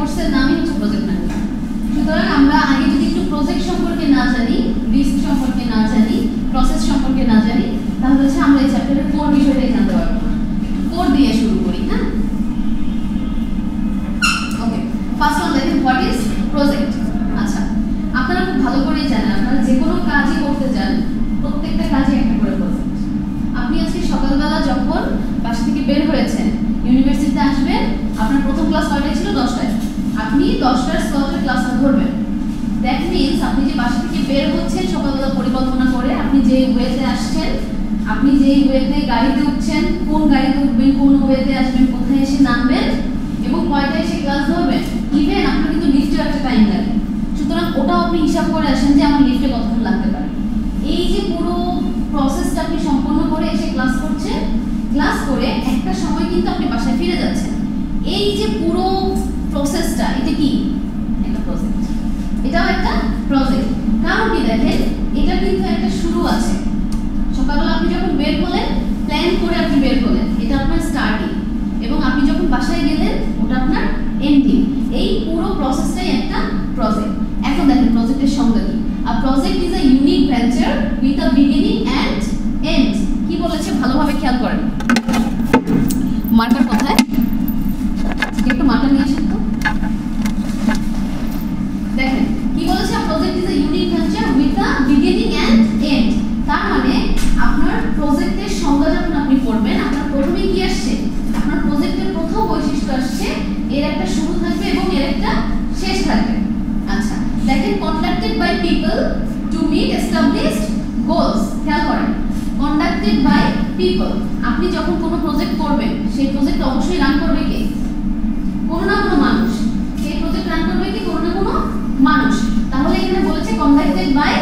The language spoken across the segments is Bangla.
কোর্সের নামই হচ্ছে প্রজেক্ট ম্যানেজমেন্ট। সুতরাং আমরা আগে যদি একটু প্রজেক্ট সম্পর্কে না জানি, রিস্ক সম্পর্কে না জানি, প্রসেস সম্পর্কে না জানি, তাহলে হচ্ছে আমরা এই চ্যাপ্টারের কোর বিষয়টাই জানতে পারবো না। কোর দিয়ে শুরু করি। হ্যাঁ, ওকে, ফার্স্ট ওয়ান দেখেন, হোয়াট ইজ প্রজেক্ট। আচ্ছা, আপনারা খুব ভালো করেই জানেন, আপনারা যে কোনো কাজই করতে যান প্রত্যেকটা কাজে একটা করে প্রজেক্ট। আপনি আজকে সকালবেলা যখন বাসা থেকে বের হয়েছেন, ইউনিভার্সিটিতে আসবেন, আপনার প্রথম ক্লাস কয়টায় ছিল? 10টায়। আপনি 10টার স্লটের ক্লাসটা ধরবেন। দ্যাট মিনস আপনি যে বাসা থেকে বের হচ্ছেন সকালবেলা পরিকল্পনা করে, আপনি যে ওয়েতে আসছেন, আপনি যে ওয়েতে গাড়িতে উঠছেন, কোন গাড়িতে উঠবেন, কোন ওয়েতে আসবেন, কোথায় এসে নামবেন এবং কয়টায় এসে ক্লাস ধরবেন। ইভেন আপনার কিন্তু লিফটেও একটা টাইম লাগে। সুতরাং ওটাও আপনি হিসাব করে আসেন যে আমার লিফটে কতক্ষণ লাগতে পারে। এই যে পুরো প্রসেসটা আপনি সম্পন্ন করে এসে ক্লাস করছেন, ক্লাস করে একটা সময় কিন্তু আপনি বাসায় ফিরে যাচ্ছেন। এই যে পুরো প্রসেসটা, এটা কি? একটা প্রজেক্ট। এটাও একটা প্রজেক্ট। কারণ কি দেখেন, এটা কিন্তু একটা শুরু আছে। সকালবেলা আপনি যখন বের হলেন, প্ল্যান করে আপনি বের হলেন, এটা আপনার স্টার্টিং, এবং আপনি যখন বাসায় গেলেন ওটা আপনার এন্ডিং। এই পুরো প্রসেসটাই একটা প্রজেক্ট। এখন দেখেন প্রজেক্টের সংজ্ঞা কি। A project is a unique venture with a beginning and end. কি বলেছে ভালোভাবে খেয়াল করেন। মার্কার কোথায়? একটু মার্কার নিয়ে আসেন তো। দেখেন কি বলেছে, a project is a unique venture with a beginning and end. তার মানে আপনার প্রজেক্টের সংজ্ঞা যখন আপনি পড়বেন, আপনার প্রথমে কি আসছে? আপনার প্রজেক্টের প্রথম বৈশিষ্ট্য আসছে এর একটা শুরু থাকবে এবং এর একটা শেষ থাকবে। আচ্ছা, দেখেন, conducted by people to meet established goals. খেয়াল করেন, কন্ডাক্টেড বাই পিপল। আপনি যখন কোনো প্রজেক্ট করবেন, সেই প্রজেক্ট অবশ্যই রান করবে কে? কোনো না কোনো মানুষ। সেই প্রজেক্ট রান করবে কি? কোনো না কোনো মানুষ। তাহলে এখানে বলেছে conducted by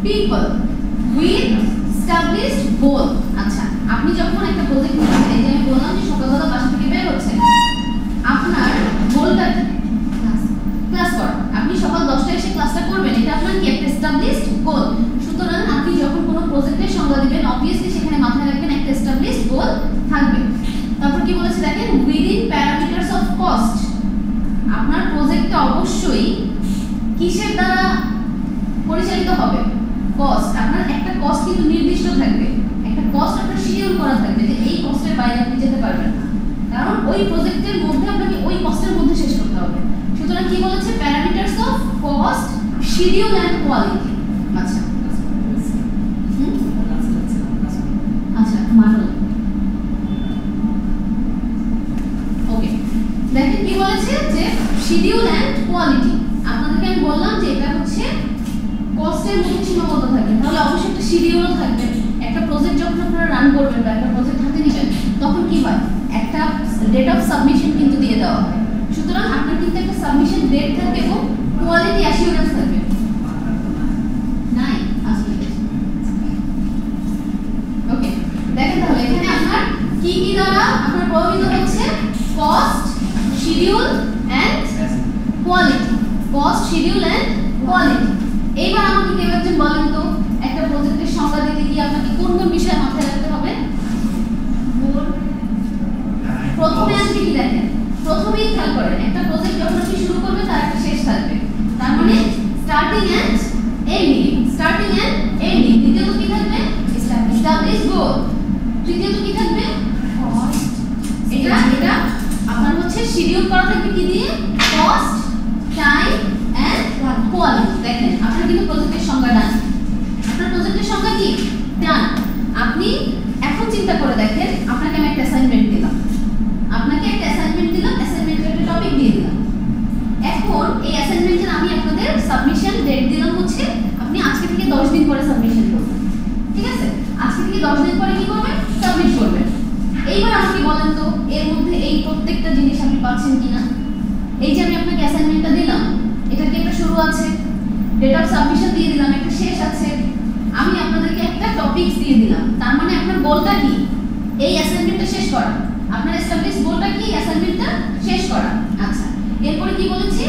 people with established goal. আচ্ছা, আপনি যখন একটা প্রজেক্ট নিচ্ছেন, এই যে আমি বললাম যে সকালবেলা বাসা থেকে বের হচ্ছেন, আপনার গোলটা ক্লাস করা। আপনি সকাল 10টায় এসে ক্লাসটা করবেন, এটা আপনার কি? একটা এস্টাবলিশড গোল। সুতরাং আপনি যখন কোনো প্রজেক্টের সংজ্ঞা দিবেন, অবভিয়াসলি সেখানে মাথায় রাখবেন একটা এস্টাবলিশড গোল থাকবে। তারপর কি বলেছে দেখেন, উইদিন প্যারামিটারস অফ কস্ট। আপনার প্রজেক্টটা অবশ্যই কিসের দ্বারা পরিচালিত হবে? কস্ট। আপনার একটা কস্ট কিন্তু নির্দিষ্ট থাকবে, একটা কস্ট আপনার শিডিউল করা থাকবে যে এই কস্টের বাইরে আপনি যেতে পারবেন না, কারণ ওই প্রজেক্টের মধ্যে আপনাকে ওই কস্টের মধ্যে শেষ করতে হবে। সুতরাং কি বলেছে? Parameters of cost, schedule and quality. আচ্ছা আচ্ছা, মানল। ওকে, দেখেন কি বলেছে যে শিডিউল অ্যান্ড কোয়ালিটি। আপনাদেরকে আমি বললাম যে এটা হচ্ছে কস্টের মধ্যে সীমাবদ্ধ থাকে, তাহলে অবশ্যই একটা শিডিউলও থাকবে। একটা প্রজেক্ট যখন আপনারা রান করবেন বা একটা প্রজেক্ট হাতে নেবেন, তখন কি হয়? একটা ডেট অফ সাবমিশন কিন্তু দিয়ে দেওয়া হয়। সুতরাং আপনার কিন্তু একটা সাবমিশন ডেট থাকবে এবং কোয়ালিটি অ্যাসিওরেন্স থাকবে। নাই আসলে ওকে, দেখেন তাহলে এখানে আপনার কি কি দ্বারা আপনার প্রভাবিত হচ্ছে? Cost, schedule and quality. Cost, schedule and quality. এইবার আমাকে কেউ একজন বলেন তো, একটা প্রজেক্টের সংজ্ঞা দিতে গিয়ে আপনাকে কোন কোন বিষয় মাথায় রাখতে হবে? প্রথমে আজকে কি দেখেন, প্রথমেই খেয়াল করেন, একটা প্রজেক্ট যখন আপনি শুরু করবেন তার একটা শেষ থাকবে। তার মানে starting and ending, starting and ending. দ্বিতীয়ত কি থাকবে? Establish goal. তৃতীয়ত কি থাকবে? কস্ট। এটা আপনার হচ্ছে শিডিউল করা থাকবে কি দিয়ে? Cost, time and quality. দেখেন আপনার কিন্তু প্রজেক্টের সংজ্ঞা ডান। আপনার প্রজেক্টের সংজ্ঞা কি? ডান। আপনি এখন চিন্তা করে দেখেন, আপনাকে আমি একটা অ্যাসাইনমেন্ট দিলাম, অ্যাসাইনমেন্টের একটা টপিক দিয়ে দিলাম। এখন এই অ্যাসাইনমেন্টের আমি আপনাদের সাবমিশন ডেট দিলাম হচ্ছে আপনি আজকে থেকে 10 দিন পরে সাবমিশন করবেন। ঠিক আছে, আজকে থেকে 10 দিন পরে কি করবেন? সাবমিট করবেন। এইবার আমাকে বলেন তো, এর মধ্যে এই প্রত্যেকটা জিনিস আপনি পাচ্ছেন কিনা? এই যে আমি আপনাকে অ্যাসাইনমেন্টটা দিলাম, এটা কি একটা শুরু আছে, ডেট অফ সাবমিশন দিয়ে দিলাম, একটা শেষ আছে, আমি আপনাদেরকে একটা টপিকস দিয়ে দিলাম। তার মানে আপনার গোলটা কি? এই অ্যাসাইনমেন্টটা শেষ করা। আপনার এস্টাবলিশ গোলটা কি? অ্যাসাইনমেন্টটা শেষ করা। আচ্ছা, এরপরে কি বলেছি?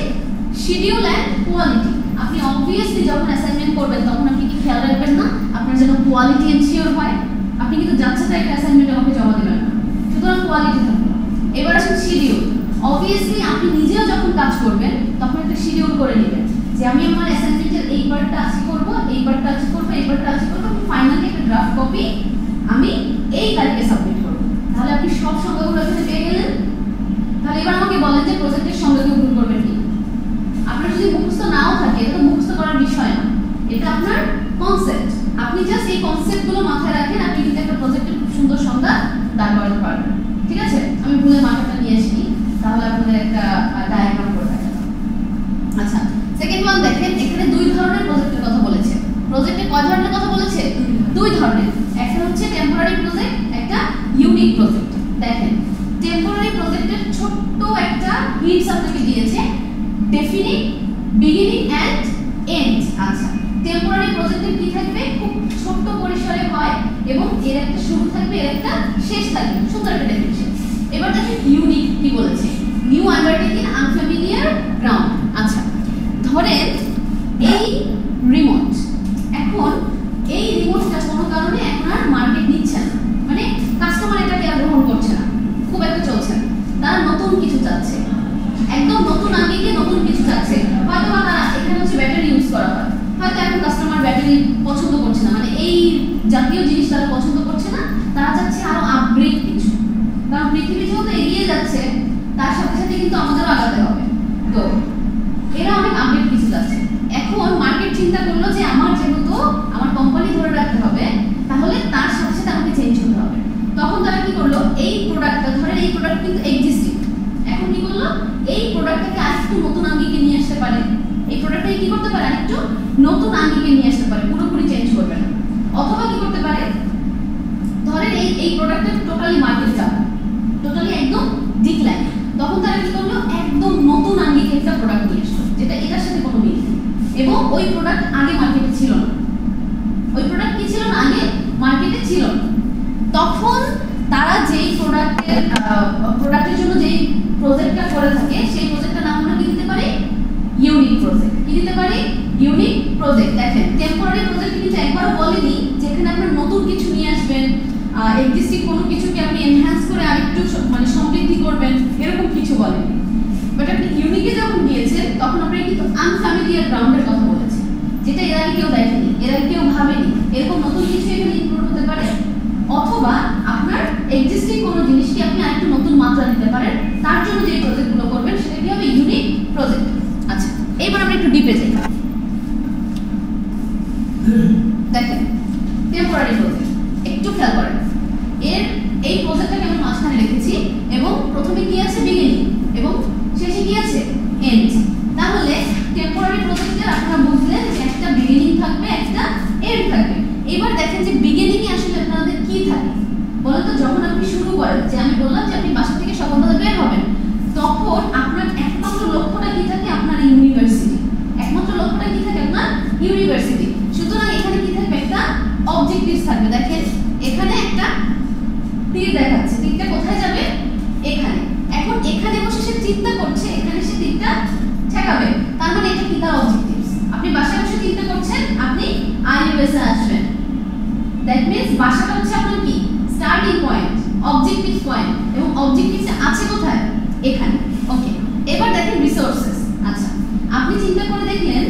Schedule and quality. আপনি অবভিয়াসলি যখন অ্যাসাইনমেন্ট করবেন তখন আপনি কি খেয়াল রাখবেন না আপনার যেন কোয়ালিটি এনশিওর হয়? আপনি কিন্তু যাচ্ছে তাই একটা অ্যাসাইনমেন্ট আমাকে জমা দেবেন না, সুতরাং কোয়ালিটি থাকবে। এবার আসুন শিডিউল। অবভিয়াসলি আপনি নিজেও যখন কাজ করবেন তখন একটা শিডিউল করে নেবেন যে আমি আমার অ্যাসাইনমেন্টের এই পার্টটা আজকে করব, এই পার্টটা আজকে করব, এই পার্টটা আজকে করব, ফাইনালি একটা ড্রাফট কপি আমি এই তারিখে সাবমিট করব। তাহলে আপনি সব সংখ্যাগুলো এখানে পেয়ে গেলেন। তাহলে এবার আমাকে বলেন যে প্রজেক্টের সংখ্যাকে ভুল করবেন কি? আপনার যদি মুখস্থ নাও থাকে এটা তো মুখস্থ করার বিষয় না, এটা আপনার কনসেপ্ট। আপনি জাস্ট এই কনসেপ্টগুলো মাথায় রাখেন, আপনি কিন্তু একটা প্রজেক্টের খুব সুন্দর সংখ্যা দাঁড় করাতে পারবেন। ঠিক আছে, আমি ভুলে মাথাটা নিয়ে আসি, তাহলে আপনাদের একটা ডায়াগ্রাম করে দেখাবো। আচ্ছা, সেকেন্ড ওয়ান দেখেন, এখানে দুই ধরনের প্রজেক্টের কথা বলেছে। প্রজেক্টে কয় ধরনের কথা বলেছে? দুই ধরনের। একটা হচ্ছে টেম্পোরারি প্রজেক্ট, একটা ইউনিক প্রজেক্ট। দেখেন টেম্পোরারি প্রজেক্টের ছোট্ট একটা হিন্টস আপনাকে দিয়েছে, ডেফিনিট, বিগিনিং এন্ড এন্ড। আচ্ছা, টেম্পোরারি প্রজেক্টে কি থাকবে? খুব ছোট্ট পরিসরে হয় এবং এর একটা শুরু থাকবে, এর একটা শেষ থাকবে। সুন্দর একটা ডেফিনিশন। এবার দেখেন ইউনিক কি বলেছে, নিউ আন্ডারটেকিং, আনফ্যামিলিয়ার গ্রাউন্ড। আচ্ছা, ধরেন এই রিমোট, এখন এই রিমোটটা কোনো কারণে এখন আর মার্কেট নিচ্ছে না, মানে কাস্টমার এটাকে আর গ্রহণ করছে না, খুব একটা চলছে না, তারা নতুন কিছু চাচ্ছে, একদম নতুন আঙ্গিকে নতুন কিছু চাচ্ছে। হয়তো বা তারা এখানে হচ্ছে ব্যাটারি ইউজ করা হয়, হয়তো এখন কাস্টমার ব্যাটারি পছন্দ করছে না, মানে এই জাতীয় জিনিস তারা পছন্দ করছে না, তারা চাচ্ছে আরো আপগ্রেড কিছু। কারণ পৃথিবী যেহেতু এগিয়ে যাচ্ছে তার সাথে সাথে কিন্তু আমাদেরও আগাতে হবে, তো এরা অনেক আপডেট কিছু চাচ্ছে। এখন মার্কেট চিন্তা করলো যে আমার যেহেতু আমার কোম্পানি ধরে রাখতে হবে, তাহলে তার সাথে সাথে আমাকে চেঞ্জ হতে হবে। তখন তারা কি করলো, এই প্রোডাক্টটা, ধরেন এই প্রোডাক্ট কিন্তু এক্সিস্টিং, এখন কি করলো, এই প্রোডাক্টটাকে আরেকটু নতুন আঙ্গিকে নিয়ে আসতে পারে, এই প্রোডাক্টটাকে কি করতে পারে, আরেকটু নতুন আঙ্গিকে নিয়ে আসতে পারে, পুরোপুরি চেঞ্জ করবে না। অথবা কি করতে পারে, ধরেন এই প্রোডাক্টের টোটালি মার্কেট ডাউন, টোটালি একদম ডিক্লাইন, তখন তারা কি করলো, একদম নতুন আঙ্গিকে একটা প্রোডাক্ট নিয়ে আসলো যেটা এটার সাথে কোনো মিল নেই, এবং ওই প্রোডাক্ট আগে মার্কেটে ছিল না, ওই প্রোডাক্ট কি ছিল না, আগে মার্কেটে ছিল না। তখন তারা যেই প্রোডাক্টের জন্য যেই প্রজেক্টটা করে থাকে, সেই প্রজেক্টটার নাম আমরা কি দিতে পারি, ইউনিক প্রজেক্ট। কি দিতে পারি, ইউনিক প্রজেক্ট। দেখেন টেম্পোরারি প্রজেক্ট কিন্তু একবারও বলেনি যেখানে আপনার নতুন কিছু নিয়ে আসবেন, এক্সিস্টিং কোনো কিছুকে আপনি এনহ্যান্স করে আরেকটু মানে সমৃদ্ধি করবেন, এরকম কিছু বলেনি। বাট আপনি ইউনিকে যখন গিয়েছেন তখন আপনারা কিন্তু আনফ্যামিলিয়ার গ্রাউন্ডের কথা বলেছেন, যেটা এর আগে কেউ দেখেনি, এর আগে কেউ ভাবেনি, এরকম নতুন কিছু এখানে ইনক্লুড হতে পারে। অথবা আপনার এক্সিস্টিং কোনো জিনিসকে আপনি আরেকটু নতুন মাত্রা দিতে পারেন, তার জন্য যে প্রজেক্টগুলো করবেন সেটা কি হবে, ইউনিক প্রজেক্ট। আচ্ছা, এবার আমরা একটু ডিপে যাই। দেখেন টেম্পোরারি প্রজেক্ট, একটু খেয়াল করেন, এই প্রজেক্টটাকে আমি মাঝখানে রেখেছি এবং প্রথমে কি আছে, বিগিনিং, এবং শেষে কি আছে, এন্ড। তাহলে টেম্পোরারি প্রজেক্টের আপনারা বুঝলেন যে একটা বিগিনিং থাকবে, একটা এন্ড থাকবে। এবার দেখেন যে বিগিনিং এ আসলে আপনাদের কি থাকে বলেন তো, যখন আপনি শুরু করেন, যে আমি বললাম যে আপনি বাসা থেকে সফলভাবে বের হবেন, তখন আপনার একমাত্র লক্ষ্যটা কি থাকে, আপনার ইউনিভার্সিটি, একমাত্র লক্ষ্যটা কি থাকে, আপনার ইউনিভার্সিটি। সুতরাং এখানে কি থাকবে, একটা অবজেক্টিভস থাকবে। দেখেন এখানে একটা তীর দেখাচ্ছে, তীরটা কোথায় যাবে, এখানে। এখন এখানে বসে সে চিন্তা করছে, এখানে সে তীরটা ঠেকাবে, তার মানে এটা কি, তার অবজেক্টিভস। আপনি বাসায় বসে চিন্তা করছেন, আপনি আইইউএস এ আসবেন, দ্যাট মিন্স বাসাটা হচ্ছে আপনার কি, স্টার্টিং পয়েন্ট, অবজেক্টিভ পয়েন্ট, এবং অবজেক্টিভস আছে কোথায়, এখানে। ওকে, এবার দেখেন রিসোর্সেস। আচ্ছা, আপনি চিন্তা করে দেখলেন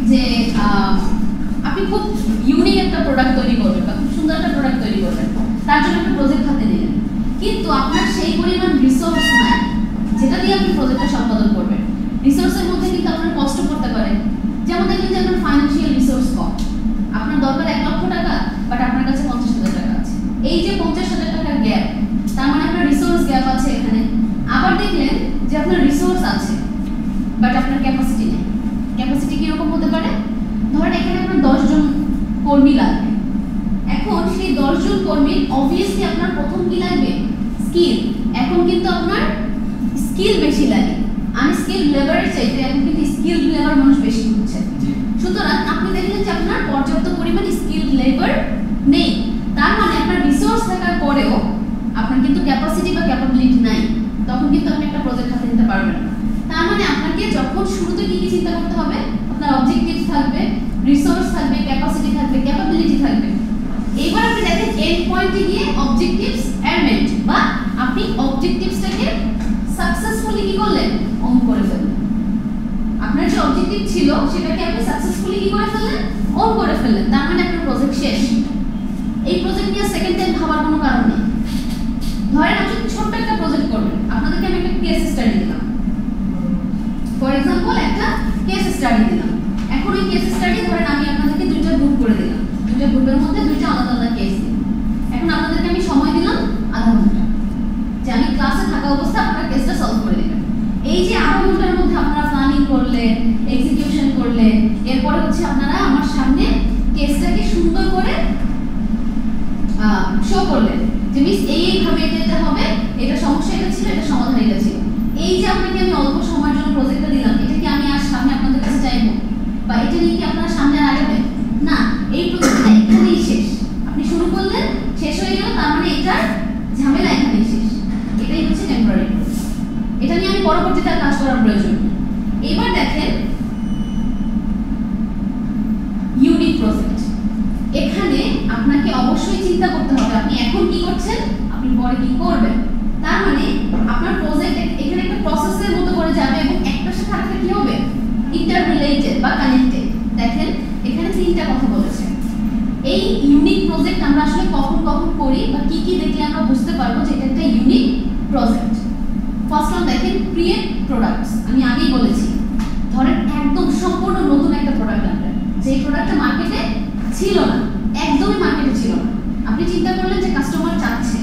যে আপনি খুব ইউনিক একটা প্রোডাক্ট তৈরি করবেন বা খুব সুন্দর একটা প্রোডাক্ট তৈরি করবেন, তার জন্য একটা প্রজেক্ট হাতে নিলেন, কিন্তু আপনার সেই পরিমাণ রিসোর্স নাই যেটা দিয়ে আপনি প্রজেক্টটা সম্পাদন করবেন। রিসোর্সের মধ্যে কিন্তু আপনার কষ্ট করতে পারে, যেমন দেখলেন যে আপনার ফাইন্যান্সিয়াল রিসোর্স কম, আপনার দরকার 1 লক্ষ টাকা, বাট আপনার কাছে 50,000 টাকা আছে। এই যে 50,000 টাকার গ্যাপ, তার মানে আপনার রিসোর্স গ্যাপ আছে এখানে। আবার দেখলেন যে আপনার রিসোর্স আছে বাট আপনার ক্যাপাসিটি নেই। ক্যাপাসিটি কিরকম হতে পারে, ধরেন এখানে আপনার 10 জন কর্মী লাগবে, এখন সেই 10 জন কর্মীর অবভিয়াসলি আপনার প্রথম কি লাগবে, স্কিল। এখন কিন্তু আপনার স্কিল বেশি লাগে, আনস্কিল লেবারের চাইতে এখন কিন্তু স্কিল লেবার মানুষ বেশি হচ্ছে। সুতরাং আপনি দেখলেন যে আপনার পর্যাপ্ত পরিমাণ স্কিল লেবার নেই, তার মানে আপনার রিসোর্স থাকার পরেও আপনার কিন্তু ক্যাপাসিটি বা ক্যাপাবিলিটি নাই, তখন কিন্তু আপনি একটা প্রজেক্ট হাতে নিতে পারবেন না। তার মানে আপনাকে যখন শুরুতে কি কি চিন্তা করতে হবে, আপনার অবজেক্টিভস থাকবে, রিসোর্স থাকবে, ক্যাপাসিটি থাকবে, ক্যাপাবিলিটি থাকবে। এবার আপনি দেখেন এন্ড পয়েন্টে গিয়ে অবজেক্টিভস অ্যামেন্ট, বা আপনি অবজেক্টিভসটাকে করলেন, অন করে ফেললেন। আপনার যে অবজেক্টিভ ছিল সেটাকে আপনি সাকসেসফুলি কি করে ফেললেন, অন করে ফেললেন। তার মানে আপনার প্রজেক্ট শেষ। এই প্রজেক্ট নিয়ে সেকেন্ড টাইম ভাবার কোনো কারণ নেই। ধরেন আপনি ছোট্ট একটা প্রজেক্ট করবেন, আপনাদেরকে আমি একটা কেস স্টাডি দিলাম, ফর এক্সাম্পল একটা কেস স্টাডি দিলাম। এখন ওই কেস স্টাডি ধরেন আমি আপনাদেরকে দুইটা গ্রুপ করে দিলাম, দুইটা গ্রুপের মধ্যে দুইটা আলাদা আলাদা কেস দিলাম। এখন আপনাদেরকে আমি সময় দিলাম আধা ঘন্টা, যে আমি ক্লাসে থাকা অবস্থায় আপনারা কেসটা সলভ করে দেবেন। এই যে আধা ঘন্টার মধ্যে আপনারা প্ল্যানিং করলেন, এক্সিকিউশন করলেন, এরপরে হচ্ছে আপনারা আমার সামনে কেসটাকে সুন্দর করে শো করলেন যে মিস এইভাবে যেতে হবে, এটা সমস্যা এটা ছিল, এটা সমাধান এটা ছিল। এই যে আপনাকে আমি অল্প সময়ের জন্য প্রজেক্টটা দিলাম, এটা কি আমি আর সামনে আপনাদের কাছে চাইবো, বা এটা নিয়ে কি আপনারা সামনে আগাবেন না? এই প্রজেক্টটা এখানেই শেষ। আপনি শুরু করলেন, শেষ হয়ে গেল, তার মানে এটার ঝামেলা এখানেই শেষ। এটাই হচ্ছে টেম্পোরারি প্রজেক্ট। এটা নিয়ে আমি পরবর্তীতে কাজ করার প্রয়োজন। এবার দেখেন ইউনিক প্রজেক্ট। এখানে আপনাকে অবশ্যই চিন্তা করতে হবে আপনি এখন কি করছেন, আপনি পরে কি করবেন। তার মানে আপনার প্রজেক্ট এখানে একটা প্রসেসের মতো করে যাবে এবং একটার সাথে আরেকটা কি হবে, ইন্টার রিলেটেড বা কানেক্টেড। দেখেন এখানে তিনটা কথা বলেছে। এই ইউনিক প্রজেক্ট আমরা আসলে কখন কখন করি বা কি কি দেখলে আমরা বুঝতে পারবো যে এটা একটা ইউনিক প্রজেক্ট। ফার্স্ট ওয়ান দেখেন ক্রিয়েট প্রোডাক্টস। আমি আগেই বলেছি, ধরেন একদম সম্পূর্ণ নতুন একটা প্রোডাক্ট আনলেন, যে প্রোডাক্টটা মার্কেটে ছিল না, একদমই মার্কেটে ছিল না। আপনি চিন্তা করলেন যে কাস্টমার চাচ্ছে,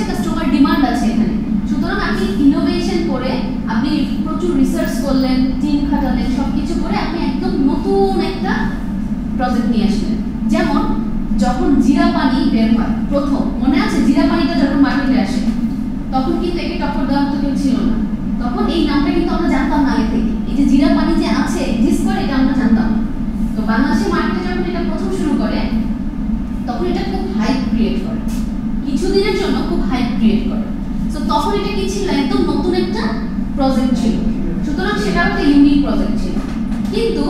কাস্টমার ডিমান্ড আছে এখানে। সুতরাং আপনি ইনোভেশন করে আপনি প্রচুর রিসার্চ করলেন, টিম খাটালেন, সবকিছু করে আপনি একদম নতুন একটা প্রজেক্ট নিয়ে আসলেন। যেমন যখন জিরা পানি বের হয় প্রথম, মনে আছে জিরা পানিটা যখন মার্কেটে আসে তখন কিন্তু একে টক্কর দেওয়ার মতো কেউ ছিল না। তখন এই নামটা কিন্তু আমরা জানতাম না আগে থেকে, এই যে জিরা পানি যে আছে এক্সিস্ট করে এটা আমরা জানতাম। তো বাংলাদেশের মার্কেটে যখন এটা প্রথম শুরু করে তখন এটা খুব হাইপ ক্রিয়েট করে, কিছুদিনের জন্য খুব হাইপ ক্রিয়েট করে। সো তখন এটা কি ছিল, একদম নতুন একটা প্রজেক্ট ছিল, সুতরাং সেটা একটা ইউনিক প্রজেক্ট ছিল। কিন্তু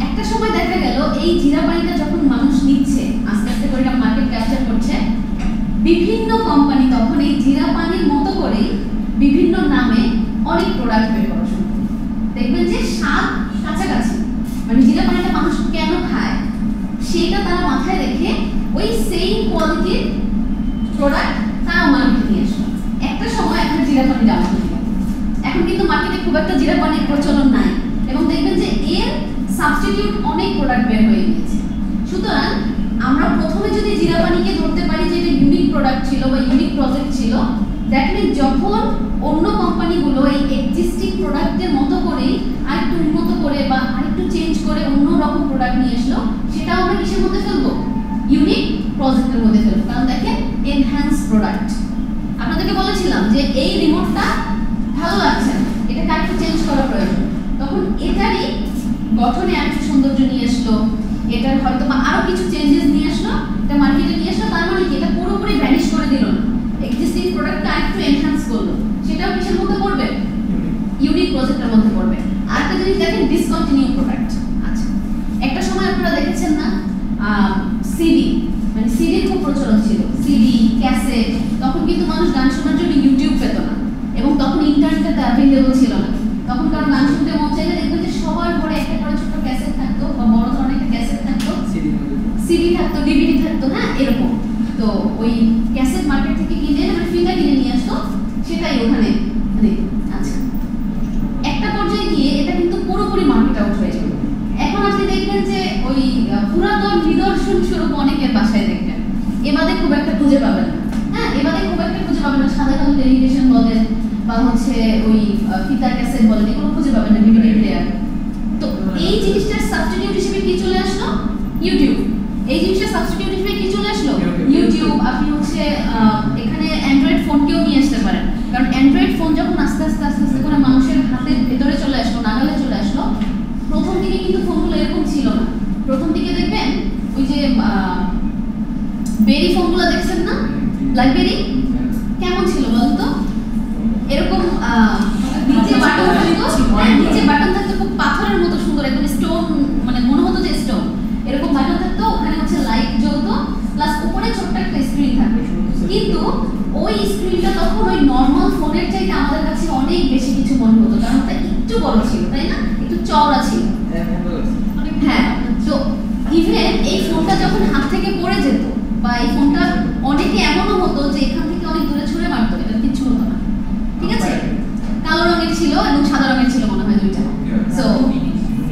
একটা সময় দেখা গেল এই জিরা পানিটা যখন মানুষ নিচ্ছে, আস্তে আস্তে করে এটা মার্কেট ক্যাপচার করছে, বিভিন্ন কোম্পানি তখন এই জিরা পানির মতো করে বিভিন্ন নামে অনেক প্রোডাক্ট বের করা শুরু করে। দেখবেন যে স্বাদ কাছাকাছি, মানে জিরা পানিটা মানুষ কেন খায় সেটা তারা মাথায় রেখে ওই সেম কোয়ালিটির প্রোডাক্ট তারা মার্কেটে নিয়ে আসলো। একটা সময় এখন জিরা পানি দাম ছিল, এখন কিন্তু মার্কেটে খুব একটা জিরা পানির প্রচলন নাই, এবং দেখবেন যে এর সাবস্টিটিউট অনেক প্রোডাক্ট বের হয়ে গিয়েছে। সুতরাং আমরা প্রথমে যদি জিরা পানিকে ধরতে পারি যে এটা ইউনিক প্রোডাক্ট ছিল বা ইউনিক প্রজেক্ট ছিল, দেখবেন যখন অন্য কোম্পানিগুলো এই এক্সিস্টিং প্রোডাক্টের মতো করেই আরেকটু উন্নত করে বা আরেকটু চেঞ্জ করে অন্য রকম প্রোডাক্ট নিয়ে আসলো, সেটাও আমরা কিসের মধ্যে ফেলবো, ইউনিক প্রজেক্টের মধ্যে ফেলবো। কারণ দেখেন এনহ্যান্স প্রোডাক্ট, আপনাদেরকে বলেছিলাম যে এই রিমোটটা ভালো লাগছে না, এটাকে আরেকটু চেঞ্জ করা প্রয়োজন, তখন এটারই গঠনে আরেকটু সৌন্দর্য নিয়ে আসলো, এটার হয়তো বা আরো কিছু চেঞ্জেস নিয়ে আসলো, এটা মার্কেটে নিয়ে আসলো। তার মানে কি এটা পুরোপুরি ভ্যানিশ করে দিল না, এক্সিস্টিং প্রোডাক্টটা একটু এনহ্যান্স করলো, সেটাও কিসের মধ্যে পড়বে, ইউনিক প্রজেক্টের মধ্যে পড়বে। আরেকটা জিনিস দেখেন ডিসকন্টিনিউ প্রোডাক্ট। আচ্ছা, একটা সময় আপনারা দেখেছেন না সিডি, মানে সিডির খুব প্রচলন ছিল, সিডি ক্যাসেট। তখন কিন্তু মানুষ গান শোনার জন্য ইউটিউব পেত না, এবং তখন ইন্টারনেটে অ্যাভেলেবল ছিল না। তখন কারো গান শুনতে মন চাইলে দেখবেন যে সবার ঘরে একটা করে ছোট ক্যাসেট থাকতো বা বড় ধরনের একটা ক্যাসেট থাকতো, সিডি থাকতো, ডিভিডি থাকতো, হ্যাঁ এরকম। তো ওই ক্যাসেট মার্কেট থেকে কিনে মানে ফিতা কিনে নিয়ে আসতো, সেটাই ওখানে দেখতো। আচ্ছা, একটা পর্যায়ে গিয়ে এটা কিন্তু পুরোপুরি মার্কেট আউট হয়ে যাবে। এখন আপনি দেখবেন যে ওই পুরাতন নিদর্শন স্বরূপ অনেকের বাসায় দেখবেন, এবারে খুব একটা খুঁজে পাবেন না। হ্যাঁ, এবারে খুব একটা খুঁজে পাবেন না, সাদা কালো টেলিভিশন বলেন বা হচ্ছে ওই ফিতা ক্যাসেট বলেন, এগুলো খুঁজে পাবেন না, ভিডিও প্লেয়ার। তো এই জিনিসটার সাবস্টিটিউট হিসেবে কি চলে আসলো, ইউটিউব। এই জিনিসটার সাবস্টিটিউট হিসেবে কি চলে আসলো, ইউটিউব। আপনি হচ্ছে এখানে অ্যান্ড্রয়েড ফোনকেও নিয়ে আসতে পারেন, কারণ অ্যান্ড্রয়েড ফোন যখন আস্তে আস্তে আস্তে আস্তে করে মানুষের হাতের ভেতরে চলে আসলো, নাগালে চলে আসলো, প্রথম দিকে কিন্তু ফোনগুলো এরকম ছিল না। প্রথম দিকে দেখবেন ওই যে বেরি ফোনগুলো দেখছেন না, ব্ল্যাকবেরি, কেমন ছিল বলতো, এরকম নিচে বাটন থাকতো, নিচে বাটন বড় ছিল তাই না, একটু চওড়া ছিল। হ্যাঁ, তো ইভেন এই ফোনটা যখন হাত থেকে পড়ে যেত বা এই ফোনটা অনেকে এমনও হতো যে এখান থেকে অনেক দূরে ছুঁড়ে মারতো, এটা কিছু হতো না, ঠিক আছে। কালো রঙের ছিল এবং সাদা রঙের ছিল মনে হয় দুইটা। সো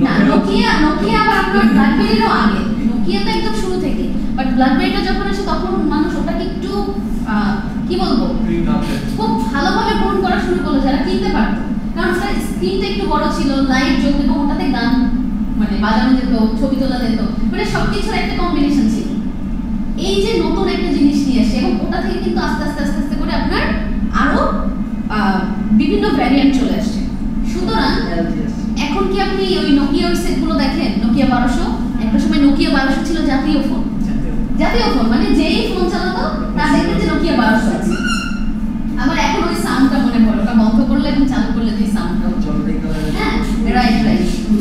না, নোকিয়া আবার আপনার ব্ল্যাকবেরিরও আগে, নোকিয়া তো একদম শুরু থেকে, বাট ব্ল্যাকবেরিটা যখন আসে তখন মানুষ ওটাকে একটু কি বলবো খুব ভালোভাবে গ্রহণ করা শুরু করলো যারা কিনতে পারতো, কারণ ওটার স্ক্রিনটা একটু বড় ছিল, লাইট জ্বলতো এবং ওটাতে গান মানে বাজানো যেত, ছবি তোলা যেত, মানে সবকিছুর একটা কম্বিনেশন ছিল। এই যে নতুন একটা জিনিস নিয়ে আসে এবং ওটা থেকে কিন্তু আস্তে আস্তে আস্তে আস্তে করে আপনার আরো বিভিন্ন ভ্যারিয়েন্ট চলে আসছে। সুতরাং এখন কি আপনি ওই নোকিয়া ওই সেটগুলো দেখেন, নোকিয়া 1200, একটা সময় নোকিয়া 1200 ছিল জাতীয় ফোন, মানে যেই ফোন চালাতো তার দেখবেন যে নোকিয়া 1200 আছে। আমার এখন ওই সাউন্ডটা মনে পড়ে, ওটা বন্ধ করলে এবং চালু করলে যে সাউন্ডটা, হ্যাঁ রাইট।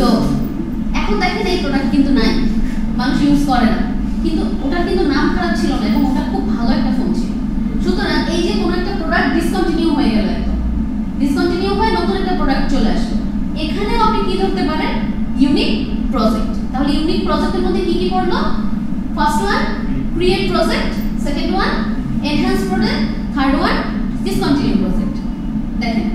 তো এখন দেখেন এই প্রোডাক্ট কিন্তু নাই, মানুষ ইউজ করে না, কিন্তু ওটার কিন্তু নাম খারাপ ছিল না এবং ওটা খুব ভালো একটা ফোন ছিল। সুতরাং এই যে কোনো একটা প্রোডাক্ট ডিসকন্টিনিউ হয়ে গেল, ডিসকন্টিনিউ হয়ে নতুন একটা প্রোডাক্ট চলে আসলো, এখানেও আপনি কি ধরতে পারেন, ইউনিক প্রজেক্ট। তাহলে ইউনিক প্রজেক্টের মধ্যে কি কি পড়লো? First one create project, second one enhance project, third one discontinue project. দেখেন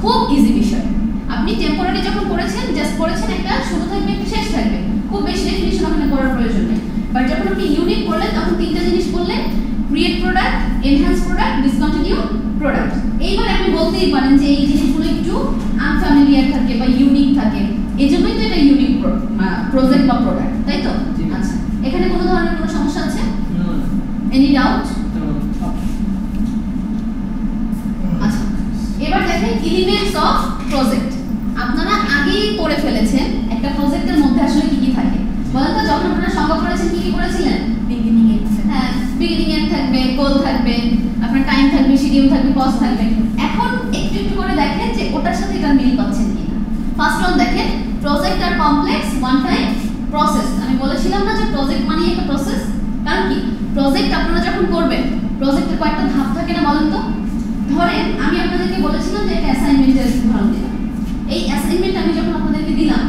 খুব ইজি বিষয়। আপনি টেম্পোরারি যখন করেছেন, জাস্ট করেছেন একটা শুরু থাকবে একটা শেষ থাকবে, খুব বেশি ডেফিনিশন ওখানে করার প্রয়োজন নেই। বাট যখন আপনি ইউনিক করলেন তখন তিনটা জিনিস বললেন, create product, enhance product, discontinue product. এইবার আপনি বলতেই পারেন যে এই জিনিসগুলো একটু আনফ্যামিলিয়ার থাকে বা ইউনিক থাকে, এই জন্যই তো এটা ইউনিক প্রজেক্ট বা প্রোডাক্ট, তাই তো? আচ্ছা, এখানে কোনো ধরনের কোনো সমস্যা আছে? Any doubt? আচ্ছা, এবার দেখেন এলিমেন্টস অফ প্রজেক্ট। আপনারা আগেই পড়ে ফেলেছেন একটা প্রজেক্টের মধ্যে আসলে কি কি থাকে। বলেন তো, যখন আপনারা সংজ্ঞা করেছেন কি কি করেছিলেন? বিগিনিং এন্ড, হ্যাঁ বিগিনিং এন্ড থাকবে, গোল থাকবে, আপনার টাইম থাকবে, শিডিউল থাকবে, কস্ট থাকবে। এখন একটু একটু করে দেখেন যে ওটার সাথে এটা মিল পাচ্ছেন কিনা। ফার্স্ট ওয়ান দেখেন, প্রজেক্ট আর কমপ্লেক্স ওয়ান টাইম প্রসেস। আমি বলেছিলাম না যে প্রজেক্ট মানে একটা প্রসেস, কারণ কি প্রজেক্ট আপনারা যখন করবেন প্রজেক্টের কয়েকটা ধাপ থাকে না, বলেন তো। ধরেন আমি আপনাদেরকে বলেছিলাম যে একটা অ্যাসাইনমেন্টের উদাহরণ দিলাম। এই অ্যাসাইনমেন্ট আমি যখন আপনাদেরকে দিলাম,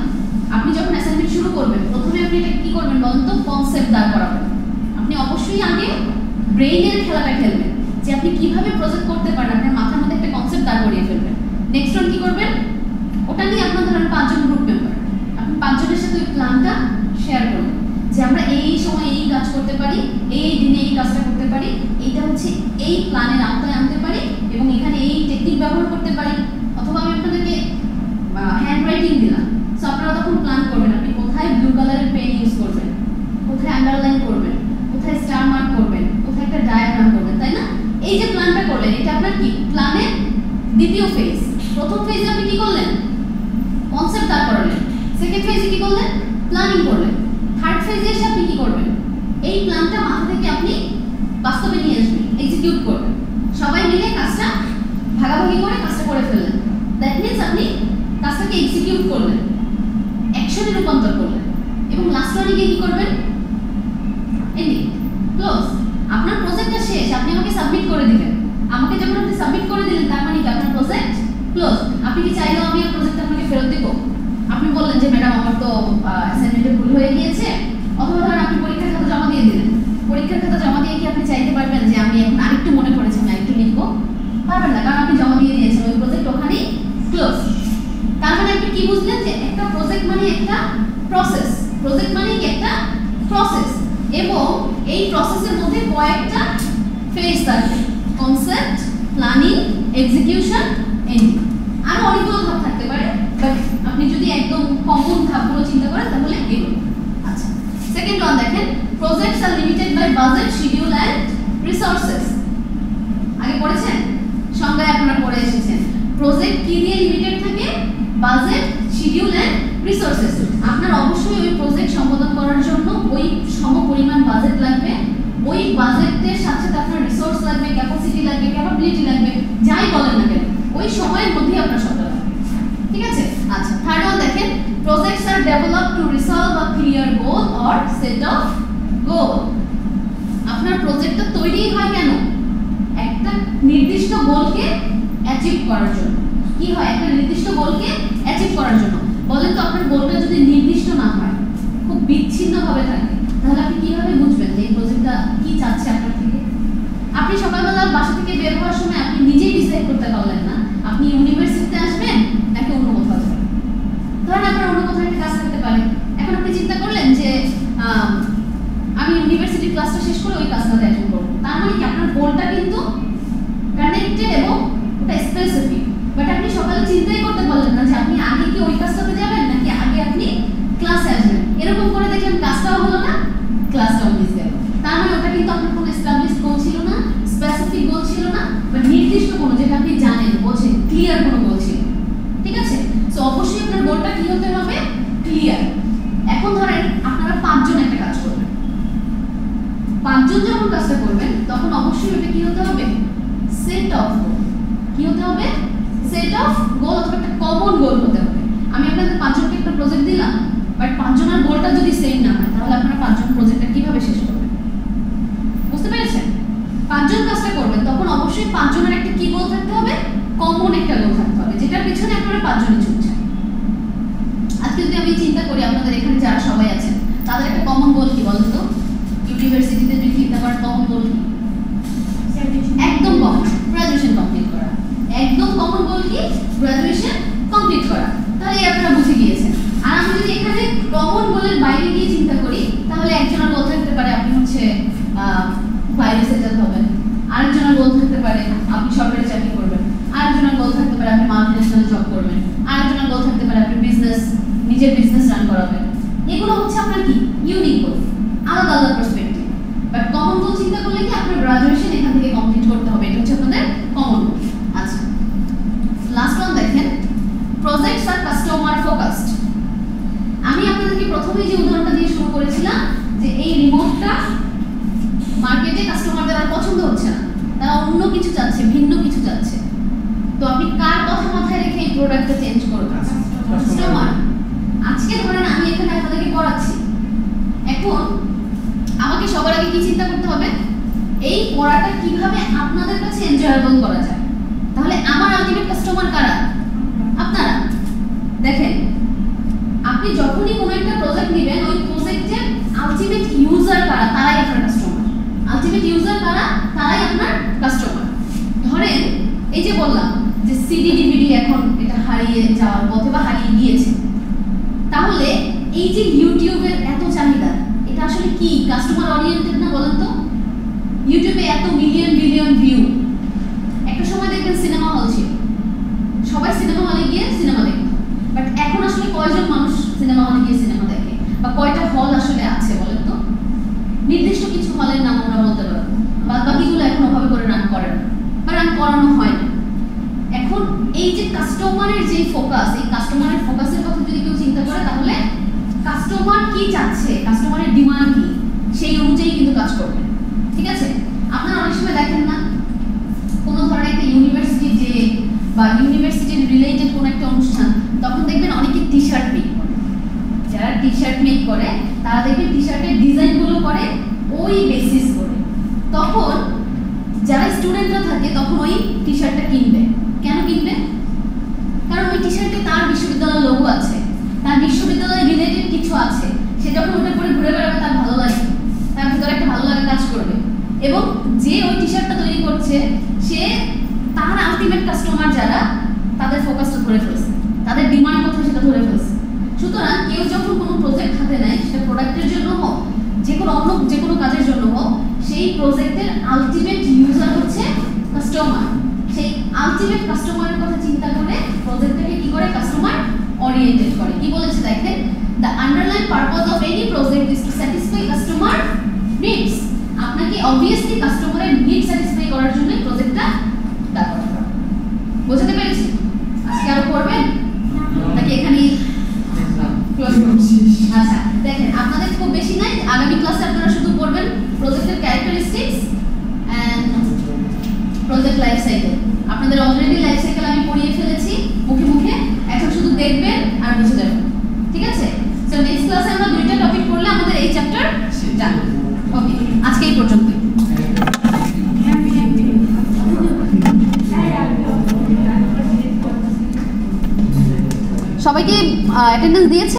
আপনি যখন অ্যাসাইনমেন্ট শুরু করবেন প্রথমে আপনি এটা কি করবেন বলেন তো? কনসেপ্ট দাঁড় করাবেন। আপনি অবশ্যই আগে ব্রেইনের খেলাটা খেলবেন যে আপনি কিভাবে প্রজেক্ট করতে পারেন, আপনার মাথার মধ্যে একটা কনসেপ্ট দাঁড় করিয়ে ফেলবেন। নেক্সট ওয়ান কি করবেন? ওটা নিয়ে আপনার ধরেন 5 জন গ্রুপ মেম্বার, আপনি 5 জনের সাথে ওই প্ল্যানটা শেয়ার করবেন যে আমরা এই সময় এই কাজ করতে পারি, এই দিনে এই কাজটা করতে পারি, এইটা হচ্ছে এই প্ল্যানের আওতায় আনতে পারি এবং এখানে এই টেকনিক ব্যবহার করতে পারি। অথবা আমি আপনাদেরকে হ্যান্ড রাইটিং দিলাম, সো আপনারা তখন প্ল্যান করবেন আপনি কোথায় ব্লু কালারের পেন ইউজ করবেন, কোথায় আন্ডারলাইন করবেন, কোথায় স্টার মার্ক করবেন, কোথায় একটা ডায়াগ্রাম করবেন, তাই না? এই যে প্ল্যানটা করলেন, এটা আপনার কি প্ল্যানের দ্বিতীয় ফেজ। প্রথম ফেজে আপনি কি করলেন? কনসেপ্ট দাঁড় করালেন। সেকেন্ড ফেজে কি করলেন? প্ল্যানিং করলেন। থার্ড ফেজে এসে আপনি কি করবেন? এই প্ল্যানটা মাথা থেকে আপনি বাস্তবে নিয়ে আসবেন, এক্সিকিউট করবেন। সবাই মিলে কাজটা ভাগাভাগি করে কাজটা করে ফেললেন। দ্যাট মিন্স আপনি কাজটাকে এক্সিকিউট করলেন, অ্যাকশনে রূপান্তর করলেন। এবং লাস্ট ওয়ানে গিয়ে কি করবেন? Ending, close. আপনার প্রজেক্টটা শেষ, আপনি আমাকে সাবমিট করে দিবেন। আমাকে যখন আপনি সাবমিট করে দিলেন তার মানে কি আপনার প্রজেক্ট ক্লোজ। আপনি কি চাইলেও আমি প্রজেক্ট আপনাকে ফেরত দেব? আপনি বললেন যে ম্যাডাম আমার তো অ্যাসাইনমেন্টে ভুল হয়ে গিয়েছে, অথবা ধরেন আপনি পরীক্ষার খাতা জমা দিয়ে দিলেন। পরীক্ষার খাতা জমা দিয়ে কি আপনি চাইতে পারবেন যে আমি এখন আরেকটু মনে পড়েছে আমি আরেকটু লিখবো? পারবেন না, কারণ আপনি জমা দিয়ে দিয়েছেন, ওই প্রজেক্ট ওখানেই ক্লোজ। তার মানে আপনি কি বুঝলেন যে একটা প্রজেক্ট মানে একটা প্রসেস, প্রজেক্ট মানে কি একটা প্রসেস, এবং এই প্রসেসের মধ্যে কয়েকটা ফেজ থাকে, কনসেপ্ট, প্ল্যানিং, এক্সিকিউশন, এন্ডিং। আরো অনেকগুলো ধাপ থাকতে পারে, বাট আপনি যদি একদম কমন ধাপগুলো চিন্তা করেন তাহলে এগুলো। আচ্ছা, সেকেন্ড ওয়ান দেখেন, projects are limited by budget, schedule and resources. আগে পড়েছেন, সংজ্ঞায় আপনারা পড়ে এসেছেন। প্রজেক্ট কি দিয়ে লিমিটেড থাকে? Budget, schedule and resources. আপনার অবশ্যই ওই প্রজেক্ট সম্পাদন করার জন্য ওই সমপরিমাণ বাজেট লাগবে, ওই বাজেটের সাথে আপনার রিসোর্স লাগবে, ক্যাপাসিটি লাগবে, ক্যাপাবিলিটি লাগবে, যাই বলেন না কেন ওই সময়ের মধ্যেই আপনার সবটা লাগবে। ঠিক আছে? আচ্ছা, থার্ড ওয়ান দেখেন, projects are develop to resolve a clear goal or set of goal. আপনার প্রজেক্টটা তৈরি হয় কেন? একটা নির্দিষ্ট গোলকে অ্যাচিভ করার জন্য। কি হয়? একটা নির্দিষ্ট গোলকে অ্যাচিভ করার জন্য। বলেন তো আপনার গোলটা যদি নির্দিষ্ট না হয়, খুব বিচ্ছিন্নভাবে থাকে, তাহলে আপনি কিভাবে বুঝবেন যে এই প্রজেক্টটা কি চাচ্ছে আপনার থেকে? আপনি সকালবেলা বাসা থেকে বের হওয়ার সময় আপনি নিজেই ডিসাইড করতে পারলেন না আপনি ইউনিভার্সিটিতে আসবেন নাকি অন্য কোথাও যাবেন। ধরেন আপনার অন্য কোথাও একটা কাজ থাকতে পারে, এখন আপনি চিন্তা করলেন যে আমি ইউনিভার্সিটি ক্লাসটা শেষ করে ওই কাজটাতে অ্যাটেন্ড করবো। তার মানে কি আপনার গোলটা কিন্তু কানেক্টেড এবং ওটা স্পেসিফিক, বাট আপনি সকালে চিন্তাই করতে পারলেন না যে আপনি আগে কি ওই কাজটাতে যাবেন নাকি আগে আপনি ক্লাসে আসবেন। এরকম করে দেখলেন কাজটাও হলো না, ক্লাসটাও মিস গেল। তার মানে ওটা কিন্তু আপনার কোনো এস্টাবলিশড গোল ছিল না, স্পেসিফিক গোল ছিল না, বা নির্দিষ্ট কোনো যেটা আপনি জানেন বোঝেন ক্লিয়ার কোনো গোল ছিল। ঠিক আছে, সো অবশ্যই আপনার গোলটা কি হতে হবে? ক্লিয়ার। এখন ধরেন আপনারা 5 জন একটা কাজ করবেন, 5 জন যখন কাজটা করবেন তখন অবশ্যই ওটা কি হতে হবে? সেট অফ গোল। কি হতে হবে? সেট অফ গোল অথবা একটা কমন গোল হতে হবে। আমি আপনাদের 5 জনকে একটা প্রজেক্ট দিলাম, বাট 5 জনের গোলটা যদি সেম না হয় তাহলে আপনারা 5 জন প্রজেক্টটা কিভাবে শেষ করবেন? বুঝতে পেরেছেন? 5 জন কাজটা করবেন তখন অবশ্যই 5 জনের একটা কি গোল থাকতে হবে? কমন একটা গোল থাকতে হবে, যেটার পিছনে আপনারা 5 জনই ছুটছেন। আজকে যদি আমি চিন্তা করি আপনাদের এখানে যারা সবাই আছেন তাদের একটা কমন গোল কি বলেন তো? ইউনিভার্সিটিতে যদি চিন্তা করেন কমন গোল কি? একদম কমন, গ্রাজুয়েশন কমপ্লিট করা। একদম কমন গোল কি? গ্রাজুয়েশন কমপ্লিট করা। তাহলে আপনারা বুঝে গিয়েছেন। আর আমি যদি এখানে কমন গোলের বাইরে গিয়ে চিন্তা করি তাহলে একজনের গোল থাকতে পারে আপনি হচ্ছে বাইরে সেটেল হবেন, আরেকজনের গোল থাকতে পারে আপনি সরকারি চাকরি করবেন, আরেকজনের গোল থাকতে পারে আপনি মাল্টিন্যাশনাল জব করবেন, আরেকজনের গোল থাকতে পারে আপনি নিজের বিজনেস রান করাবেন। এগুলো হচ্ছে আপনার কি ইউনিক গোল, আলাদা আলাদা পার্সপেক্টিভ। বাট কমন গোল চিন্তা করলে কি আপনার গ্রাজুয়েশন এখান থেকে কমপ্লিট করতে হবে, এটা হচ্ছে আপনাদের কমন গোল। আচ্ছা, লাস্ট ওয়ান দেখেন, প্রজেক্টস আর কাস্টমার ফোকাসড। আমি আপনাদেরকে প্রথমেই যে উদাহরণটা দিয়ে শুরু করেছিলাম যে এই রিমোটটা মার্কেটে কাস্টমারদের আর পছন্দ হচ্ছে না, তারা অন্য কিছু চাচ্ছে, ভিন্ন কিছু চাচ্ছে। তো আপনি কার কথা মাথায় রেখে এই প্রোডাক্টটা চেঞ্জ করবেন? কাস্টমার। আজকে ধরেন আমি এখানে আপনাদেরকে পড়াচ্ছি, এখন আমাকে সবার আগে কি চিন্তা করতে হবে? এই পড়াটা কিভাবে আপনাদের কাছে এনজয়েবল করা যায়। তাহলে আমার আলটিমেট কাস্টমার কারা? আপনারা। দেখেন, আপনি যখনই কোনো একটা প্রজেক্ট নেবেন ওই প্রজেক্টের আলটিমেট ইউজার কারা? তারাই আপনার কাস্টমার। আলটিমেট ইউজার কারা? তারাই আপনার কাস্টমার। ধরেন এই যে বললাম যে সিডি ডিভিডি এখন এটা হারিয়ে যাওয়ার পথে বা হারিয়ে গিয়েছে, তাহলে এই যে ইউটিউবের এত চাহিদা, এটা আসলে কি কাস্টমার ওরিয়েন্টেড না বলেন তো? ইউটিউবে এত মিলিয়ন বিলিয়ন ভিউ, একটা সময় দেখবেন সিনেমা হল ছিল, সবাই সিনেমা হলে গিয়ে সিনেমা দেখত, বাট এখন আসলে কয়জন মানুষ সিনেমা হলে গিয়ে সিনেমা দেখে, বা কয়টা হল আসলে আছে বলেন তো? নির্দিষ্ট কিছু হলের নাম আমরা বলতে পারবো, বাদ বাকিগুলো এখন ওভাবে করে রান করে না বা রান করানো হয় না। এখন এই যে কাস্টমারের যে ফোকাস, এই কাস্টমারের ফোকাসের কথা যদি কেউ চিন্তা করে তাহলে কাস্টমার কি চাচ্ছে, কাস্টমারের ডিমান্ড কি, সেই অনুযায়ী কিন্তু কাজ করবে। ঠিক আছে, আপনারা অনেক সময় দেখেন না কোনো ধরনের একটা ইউনিভার্সিটি যে বা ইউনিভার্সিটির রিলেটেড কোনো একটা অনুষ্ঠান, তখন দেখবেন অনেকে টি শার্ট মেক করে। যারা টি শার্ট মেক করে তারা দেখবেন টি শার্টের ডিজাইনগুলো করে ওই বেসিস করে। তখন যারা স্টুডেন্টরা থাকে তখন ওই টি শার্টটা কিনবে। কেন কিনবে? কারণ ওই টি শার্টে তার বিশ্ববিদ্যালয়ের লোগো আছে, তার বিশ্ববিদ্যালয়ের রিলেটেড কিছু আছে, সে যখন ওটা পরে ঘুরে বেড়াবে তার ভালো লাগে, তার ভিতরে একটা ভালো লাগা কাজ করবে। এবং যে ওই টি শার্টটা তৈরি করছে সে তার আলটিমেট কাস্টমার যারা, তাদের ফোকাসটা ধরে ফেলছে, তাদের ডিমান্ড কোথায় সেটা ধরে ফেলছে। সুতরাং কেউ যখন কোনো প্রজেক্ট হাতে নেয়, সেটা প্রোডাক্টের জন্য হোক, যে কোনো কাজের জন্য হোক, সেই প্রজেক্টের আলটিমেট ইউজার হচ্ছে কাস্টমার। সেই আলটিমেট কাস্টমারের কথা চিন্তা করে প্রজেক্টটাকে কি করে? কাস্টমার ওরিয়েন্টেড করে। কি বলেছে দেখেন, the underline purpose of any project is to satisfy customer needs. আপনাকে অবভিয়াসলি কাস্টমারের নিড স্যাটিসফাই করার জন্য প্রজেক্টটা ব্যবহার করা। বুঝতে পেরেছি? আজকে আরো পড়বেন নাকি এখানেই ক্লোজ করছি? আচ্ছা, দেখেন আপনাদের খুব বেশি নাই, আগামী ক্লাসে আপনারা শুধু পড়বেন প্রজেক্টের characteristics and project life cycle. আপনাদের অলরেডি লাইফ সাইকেল আমি পড়িয়ে ফেলেছি মুখে মুখে, এখন শুধু দেখবেন আর বুঝে যাবেন। ঠিক আছে, সো নেক্সট ক্লাসে আমরা 2টা টপিক পড়লে আমাদের এই চ্যাপ্টার জানবো। ওকে, আজকে এই পর্যন্ত। সবাইকে অ্যাটেন্ডেন্স দিয়েছে?